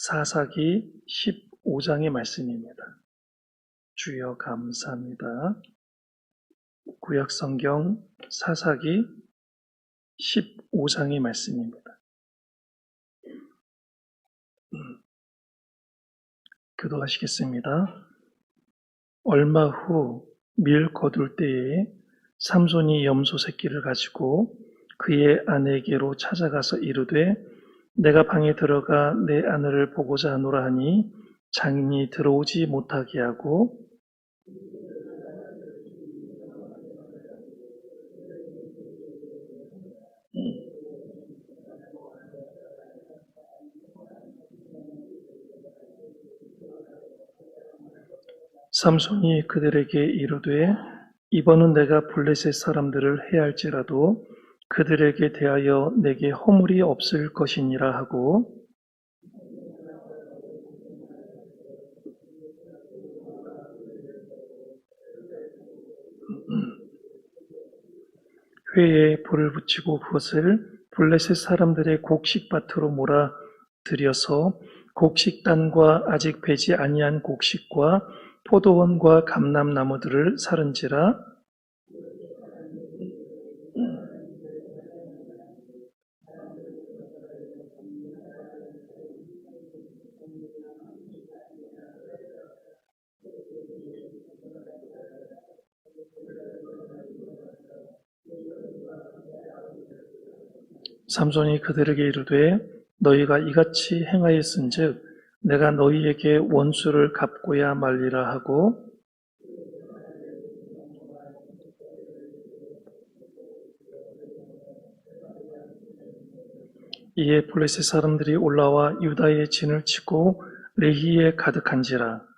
사사기 15장의 말씀입니다. 주여 감사합니다. 구약성경 사사기 15장의 말씀입니다. 기도하시겠습니다. 얼마 후 밀 거둘 때에 삼손이 염소 새끼를 가지고 그의 아내에게로 찾아가서 이르되 내가 방에 들어가 내 아내를 보고자 하노라 하니 장인이 들어오지 못하게 하고 삼손이 그들에게 이르되 이번은 내가 블레셋 사람들을 해할지라도 그들에게 대하여 내게 허물이 없을 것이니라 하고 회에 불을 붙이고 그것을 블레셋 사람들의 곡식밭으로 몰아 들여서 곡식단과 아직 배지 아니한 곡식과 포도원과 감람나무들을 사른지라. 삼손이 그들에게 이르되 너희가 이같이 행하였은즉 내가 너희에게 원수를 갚고야 말리라 하고 이에 블레셋 사람들이 올라와 유다의 진을 치고 레히에 가득한지라.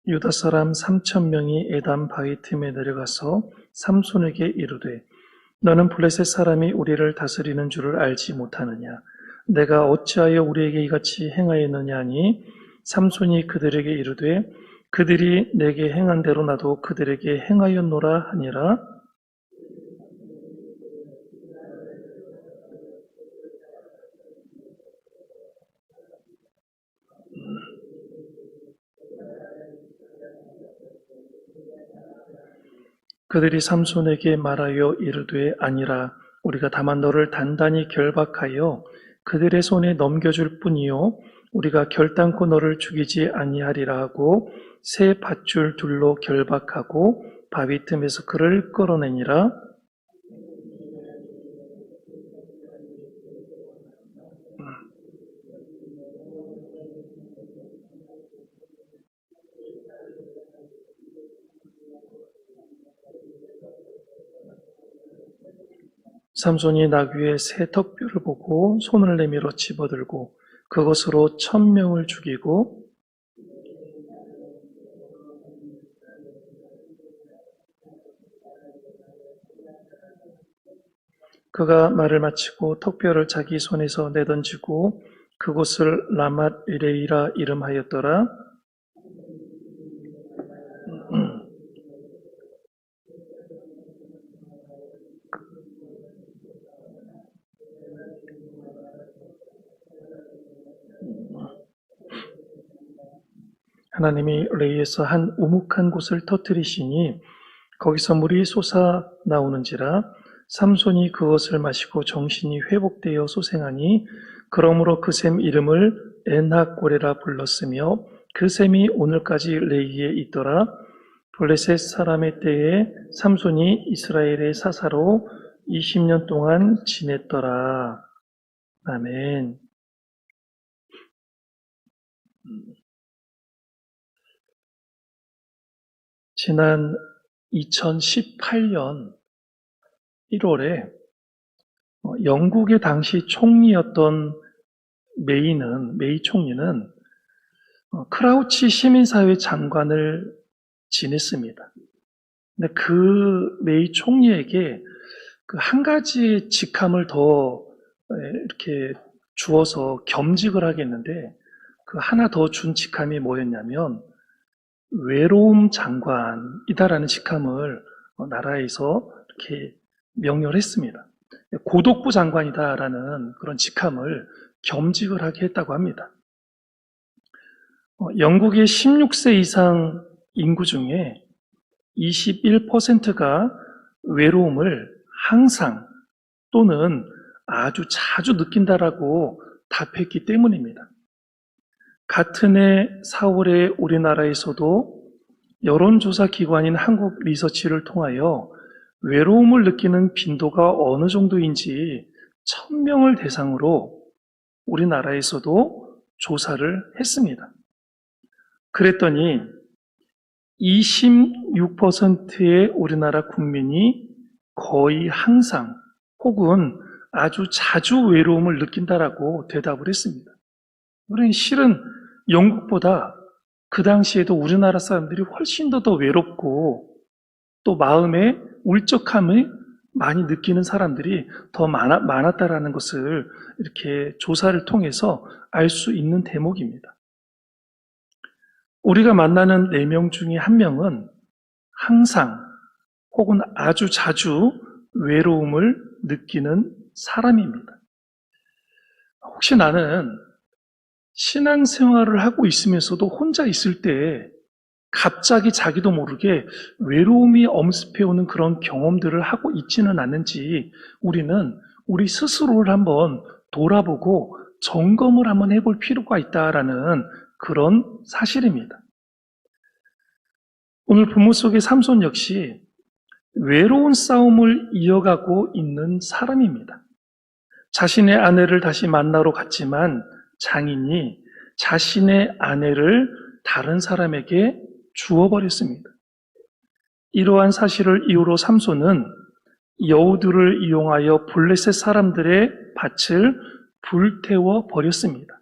유다 사람 3,000명이 에담 바위 틈에 내려가서 삼손에게 이르되 너는 블레셋 사람이 우리를 다스리는 줄을 알지 못하느냐? 내가 어찌하여 우리에게 이같이 행하였느냐 하니 삼손이 그들에게 이르되 그들이 내게 행한 대로 나도 그들에게 행하였노라 하니라. 그들이 삼손에게 말하여 이르되 아니라 우리가 다만 너를 단단히 결박하여 그들의 손에 넘겨줄 뿐이요 우리가 결단코 너를 죽이지 아니하리라 하고 새 밧줄 둘로 결박하고 바위 틈에서 그를 끌어내니라. 삼손이 나귀의 새 턱뼈를 보고 손을 내밀어 집어들고 그것으로 1,000명을 죽이고 그가 말을 마치고 턱뼈를 자기 손에서 내던지고 그곳을 라맛 레이라 이름하였더라. 하나님이 레이에서 한 우묵한 곳을 터뜨리시니 거기서 물이 솟아 나오는지라. 삼손이 그것을 마시고 정신이 회복되어 소생하니 그러므로 그 샘 이름을 엔하고레라 불렀으며 그 샘이 오늘까지 레이에 있더라. 블레셋 사람의 때에 삼손이 이스라엘의 사사로 20년 동안 지냈더라. 아멘. 지난 2018년 1월에 영국의 당시 총리였던 메이 총리는 크라우치 시민사회 장관을 지냈습니다. 근데 그 메이 총리에게 그 한 가지 직함을 더 이렇게 주어서 겸직을 하겠는데 그 하나 더 준 직함이 뭐였냐면 외로움 장관이다라는 직함을 나라에서 이렇게 명령을 했습니다. 고독부 장관이다라는 그런 직함을 겸직을 하게 했다고 합니다. 영국의 16세 이상 인구 중에 21%가 외로움을 항상 또는 아주 자주 느낀다라고 답했기 때문입니다. 같은 해 4월에 우리나라에서도 여론조사 기관인 한국 리서치를 통하여 외로움을 느끼는 빈도가 어느 정도인지 1000명을 대상으로 우리나라에서도 조사를 했습니다. 그랬더니 26%의 우리나라 국민이 거의 항상 혹은 아주 자주 외로움을 느낀다라고 대답을 했습니다. 그러니 실은 영국보다 그 당시에도 우리나라 사람들이 훨씬 더 외롭고 또 마음에 울적함을 많이 느끼는 사람들이 더 많았다라는 것을 이렇게 조사를 통해서 알 수 있는 대목입니다. 우리가 만나는 4명 중에 1명은 항상 혹은 아주 자주 외로움을 느끼는 사람입니다. 혹시 나는 신앙생활을 하고 있으면서도 혼자 있을 때 갑자기 자기도 모르게 외로움이 엄습해오는 그런 경험들을 하고 있지는 않는지 우리는 우리 스스로를 한번 돌아보고 점검을 한번 해볼 필요가 있다라는 그런 사실입니다. 오늘 본문 속의 삼손 역시 외로운 싸움을 이어가고 있는 사람입니다. 자신의 아내를 다시 만나러 갔지만 장인이 자신의 아내를 다른 사람에게 주어버렸습니다. 이러한 사실을 이유로 삼손은 여우들을 이용하여 블레셋 사람들의 밭을 불태워 버렸습니다.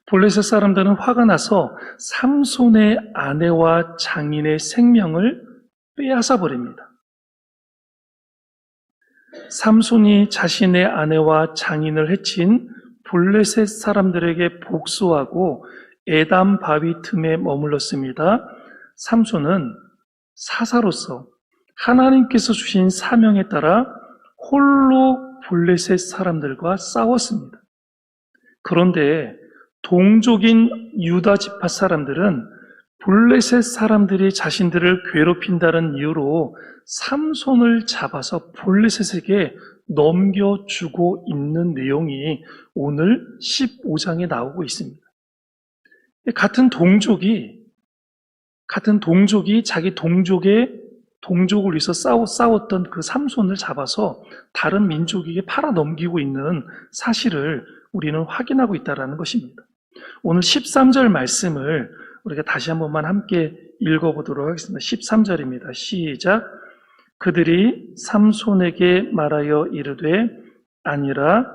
블레셋 사람들은 화가 나서 삼손의 아내와 장인의 생명을 빼앗아 버립니다. 삼손이 자신의 아내와 장인을 해친 블레셋 사람들에게 복수하고 에담 바위 틈에 머물렀습니다. 삼손은 사사로서 하나님께서 주신 사명에 따라 홀로 블레셋 사람들과 싸웠습니다. 그런데 동족인 유다 지파 사람들은 블레셋 사람들이 자신들을 괴롭힌다는 이유로 삼손을 잡아서 블레셋에게 넘겨주고 있는 내용이 오늘 15장에 나오고 있습니다. 같은 동족이 자기 동족을 위해서 싸웠던 그 삼손을 잡아서 다른 민족에게 팔아넘기고 있는 사실을 우리는 확인하고 있다는 것입니다. 오늘 13절 말씀을 우리가 다시 한 번만 함께 읽어보도록 하겠습니다. 13절입니다. 시작. 그들이 삼손에게 말하여 이르되 아니라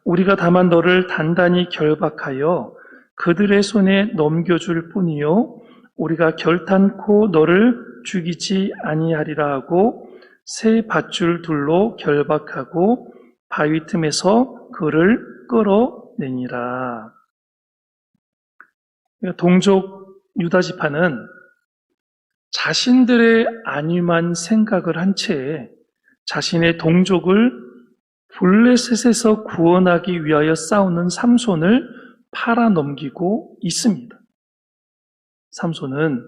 우리가 다만 너를 단단히 결박하여 그들의 손에 넘겨줄 뿐이요 우리가 결탄코 너를 죽이지 아니하리라 하고 새 밧줄 둘로 결박하고 바위 틈에서 그를 끌어내니라. 동족 유다 지파는 자신들의 안위만 생각을 한 채 자신의 동족을 블레셋에서 구원하기 위하여 싸우는 삼손을 팔아넘기고 있습니다. 삼손은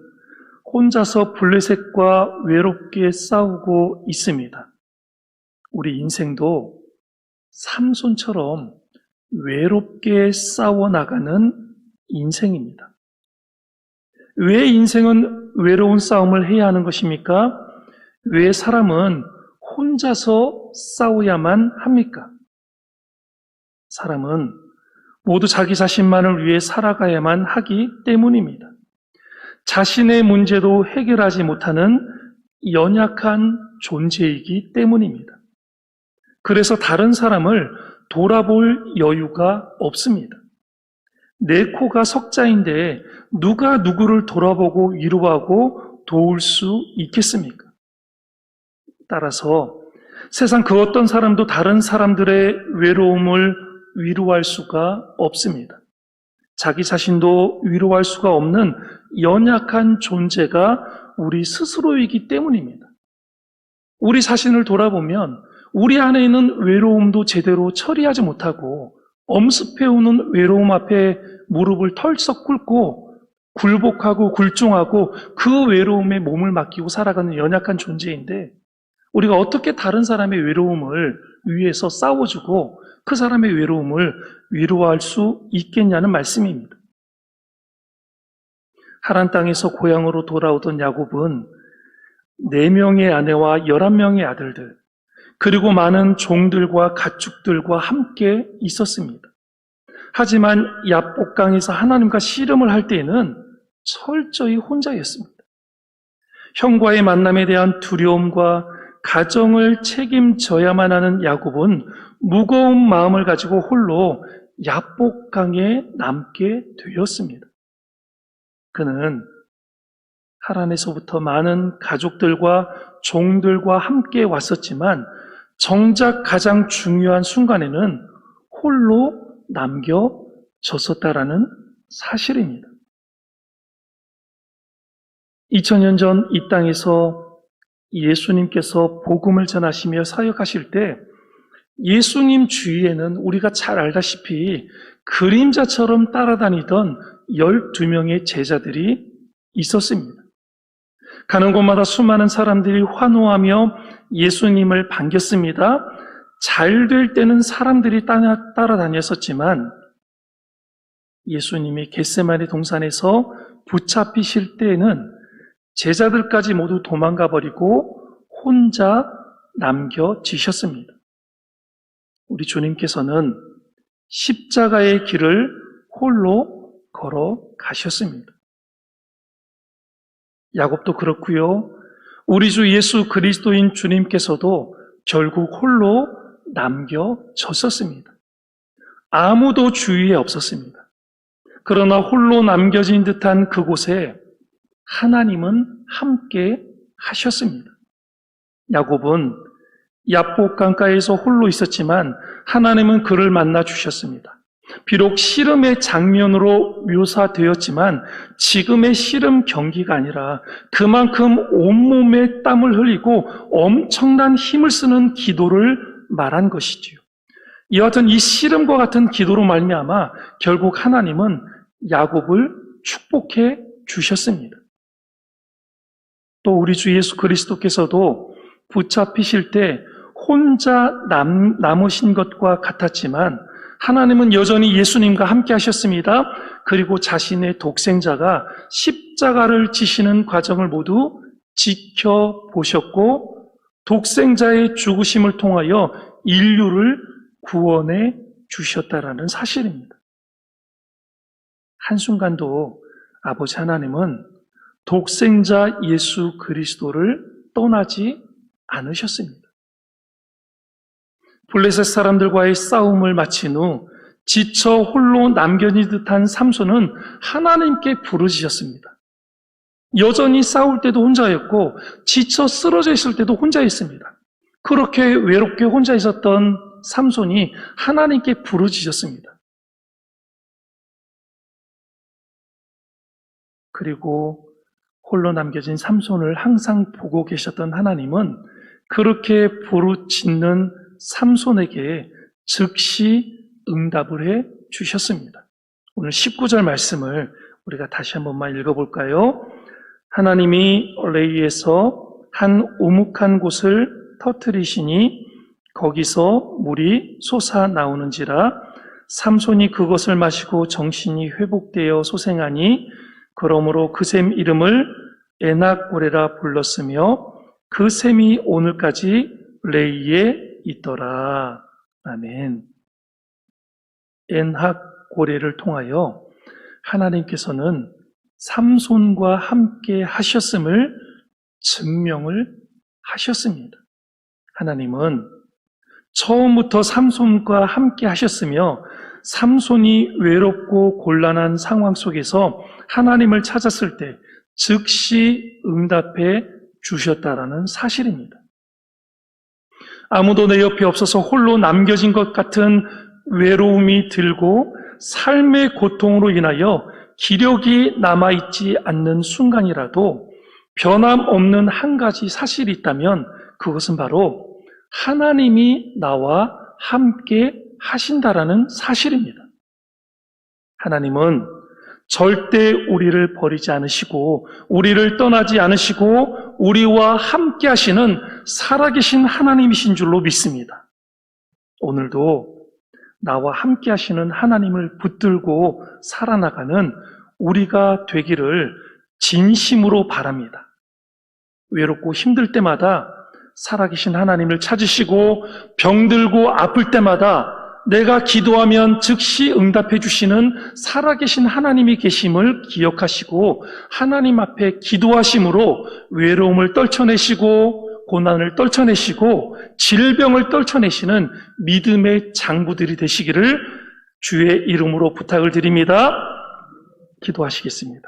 혼자서 블레셋과 외롭게 싸우고 있습니다. 우리 인생도 삼손처럼 외롭게 싸워나가는 인생입니다. 왜 인생은 외로운 싸움을 해야 하는 것입니까? 왜 사람은 혼자서 싸워야만 합니까? 사람은 모두 자기 자신만을 위해 살아가야만 하기 때문입니다. 자신의 문제도 해결하지 못하는 연약한 존재이기 때문입니다. 그래서 다른 사람을 돌아볼 여유가 없습니다. 내 코가 석자인데 누가 누구를 돌아보고 위로하고 도울 수 있겠습니까? 따라서 세상 그 어떤 사람도 다른 사람들의 외로움을 위로할 수가 없습니다. 자기 자신도 위로할 수가 없는 연약한 존재가 우리 스스로이기 때문입니다. 우리 자신을 돌아보면 우리 안에 있는 외로움도 제대로 처리하지 못하고 엄습해오는 외로움 앞에 무릎을 털썩 꿇고 굴복하고 굴종하고 그 외로움에 몸을 맡기고 살아가는 연약한 존재인데, 우리가 어떻게 다른 사람의 외로움을 위해서 싸워주고 그 사람의 외로움을 위로할 수 있겠냐는 말씀입니다. 하란 땅에서 고향으로 돌아오던 야곱은 4명의 아내와 11명의 아들들, 그리고 많은 종들과 가축들과 함께 있었습니다. 하지만 야복강에서 하나님과 씨름을 할 때에는 철저히 혼자였습니다. 형과의 만남에 대한 두려움과 가정을 책임져야만 하는 야곱은 무거운 마음을 가지고 홀로 야복강에 남게 되었습니다. 그는 하란에서부터 많은 가족들과 종들과 함께 왔었지만 정작 가장 중요한 순간에는 홀로 남겨졌었다라는 사실입니다. 2000년 전 이 땅에서 예수님께서 복음을 전하시며 사역하실 때 예수님 주위에는 우리가 잘 알다시피 그림자처럼 따라다니던 12명의 제자들이 있었습니다. 가는 곳마다 수많은 사람들이 환호하며 예수님을 반겼습니다. 잘 될 때는 사람들이 따라다녔었지만 예수님이 겟세마네 동산에서 붙잡히실 때에는 제자들까지 모두 도망가 버리고 혼자 남겨지셨습니다. 우리 주님께서는 십자가의 길을 홀로 걸어가셨습니다. 야곱도 그렇고요. 우리 주 예수 그리스도인 주님께서도 결국 홀로 남겨졌었습니다. 아무도 주위에 없었습니다. 그러나 홀로 남겨진 듯한 그곳에 하나님은 함께 하셨습니다. 야곱은 야복강가에서 홀로 있었지만 하나님은 그를 만나 주셨습니다. 비록 씨름의 장면으로 묘사되었지만 지금의 씨름 경기가 아니라 그만큼 온몸에 땀을 흘리고 엄청난 힘을 쓰는 기도를 말한 것이지요. 이와 같은 이 씨름과 같은 기도로 말미암아 결국 하나님은 야곱을 축복해 주셨습니다. 또 우리 주 예수 그리스도께서도 붙잡히실 때 혼자 남으신 것과 같았지만 하나님은 여전히 예수님과 함께 하셨습니다. 그리고 자신의 독생자가 십자가를 지시는 과정을 모두 지켜보셨고 독생자의 죽으심을 통하여 인류를 구원해 주셨다라는 사실입니다. 한순간도 아버지 하나님은 독생자 예수 그리스도를 떠나지 않으셨습니다. 블레셋 사람들과의 싸움을 마친 후 지쳐 홀로 남겨진 듯한 삼손은 하나님께 부르짖었습니다. 여전히 싸울 때도 혼자였고 지쳐 쓰러져 있을 때도 혼자였습니다. 그렇게 외롭게 혼자 있었던 삼손이 하나님께 부르짖었습니다. 그리고 홀로 남겨진 삼손을 항상 보고 계셨던 하나님은 그렇게 부르짖는 삼손에게 즉시 응답을 해 주셨습니다. 오늘 19절 말씀을 우리가 다시 한 번만 읽어볼까요? 하나님이 레이에서 한 오목한 곳을 터뜨리시니 거기서 물이 솟아나오는지라. 삼손이 그것을 마시고 정신이 회복되어 소생하니 그러므로 그 샘 이름을 에낙고레라 불렀으며 그 샘이 오늘까지 레이에 있더라. 아멘. 엔학고레를 통하여 하나님께서는 삼손과 함께 하셨음을 증명을 하셨습니다. 하나님은 처음부터 삼손과 함께 하셨으며 삼손이 외롭고 곤란한 상황 속에서 하나님을 찾았을 때 즉시 응답해 주셨다라는 사실입니다. 아무도 내 옆에 없어서 홀로 남겨진 것 같은 외로움이 들고 삶의 고통으로 인하여 기력이 남아있지 않는 순간이라도 변함없는 한 가지 사실이 있다면 그것은 바로 하나님이 나와 함께 하신다라는 사실입니다. 하나님은 절대 우리를 버리지 않으시고 우리를 떠나지 않으시고 우리와 함께 하시는 살아계신 하나님이신 줄로 믿습니다. 오늘도 나와 함께 하시는 하나님을 붙들고 살아나가는 우리가 되기를 진심으로 바랍니다. 외롭고 힘들 때마다 살아계신 하나님을 찾으시고 병들고 아플 때마다 내가 기도하면 즉시 응답해 주시는 살아계신 하나님이 계심을 기억하시고 하나님 앞에 기도하심으로 외로움을 떨쳐내시고 고난을 떨쳐내시고 질병을 떨쳐내시는 믿음의 장부들이 되시기를 주의 이름으로 부탁을 드립니다. 기도하시겠습니다.